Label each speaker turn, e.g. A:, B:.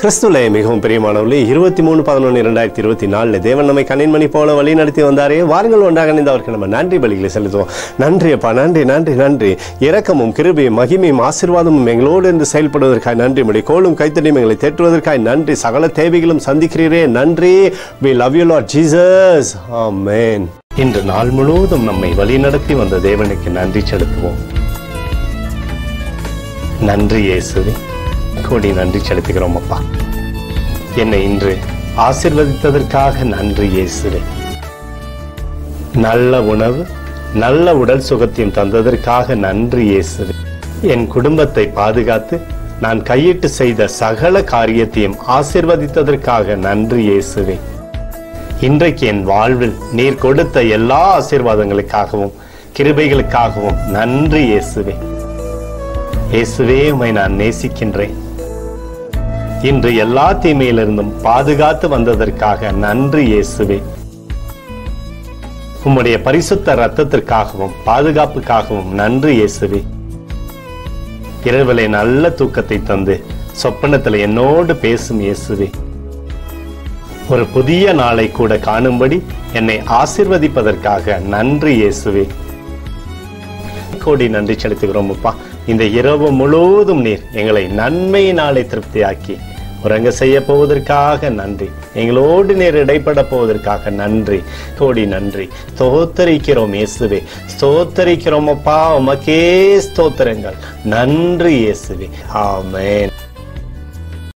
A: கிறிஸ்துவிலே மிகவும் பிரியமானவர்களே, 23/11/2024 தேவன் நம்மை கண்ணின்மணி போல வழி நடத்தி வந்தாரே. வாருங்கள் ஒன்றாக இணைந்து அவருக்கு நம்ம நன்றி பலிகளை செலுத்துவோம். நன்றி அப்பா, நன்றி நன்றி நன்றி. இரக்கமும் கிருபையும் மகிமையும் ஆசீர்வாதமும் எங்களோடு இருந்து செயல்படுவதற்காக நன்றி. முடி கோலும் கைத்தடியும் எங்களை தேற்றுவதற்காக நன்றி. சகல தேவைகளும் சந்திக்கிறீரே, நன்றி. We love you Lord Jesus. Amen. இன்று நாள் முழுவதும் நம்மை வழி நடத்தி வந்த தேவனுக்கு நன்றி செலுத்துவோம். நன்றி இயேசுவே, கோடி நன்றி செலுத்துகிறோம் அப்பா. என்னை இன்று ஆசீர்வதித்ததற்காக நன்றி இயேசுவே. நல்ல உணவு, நல்ல உடல் சுகத்தையும் தந்ததற்காக நன்றி இயேசுவே. என் குடும்பத்தை பாதுகாத்து நான் கையிட்டு செய்த சகல காரியத்தையும் ஆசீர்வதித்ததற்காக நன்றி இயேசுவே. இன்றைக்கு என் வாழ்வில் நீர் கொடுத்த எல்லா ஆசீர்வாதங்களுக்காகவும் கிருபைகளுக்காகவும் நன்றி இயேசுவே. இயேசுவே, உம்மை நான் நேசிக்கின்றேன். இன்று எல்லா தீமையிலிருந்தும் பாதுகாத்து வந்ததற்காக நன்றி இயேசுவே. உம்முடைய பரிசுத்த இரத்தத்திற்காகவும் பாதுகாப்புக்காகவும் நன்றி இயேசுவே. இரவிலே நல்ல தூக்கத்தை தந்து சொப்பனத்தில் என்னோடு பேசும் இயேசுவே. ஒரு புதிய நாளை கூட காணும்படி என்னை ஆசீர்வதிப்பதற்காக நன்றி இயேசுவே. கோடி நன்றி செலுத்துகிறோம் அப்பா. இந்த இரவு முழுவதும் நீர் எங்களை நன்மையினாலே திருப்தியாக்கி உறங்க செய்ய போவதற்காக நன்றி. எங்களோடு நீர் இடைப்பட போவதற்காக நன்றி. கோடி நன்றி. ஸ்தோத்தரிக்கிறோம் இயேசுவே, ஸ்தோத்தரிக்கிறோம் அப்பா. உமக்கே ஸ்தோத்திரங்கள். நன்றி இயேசுவே. ஆமென்.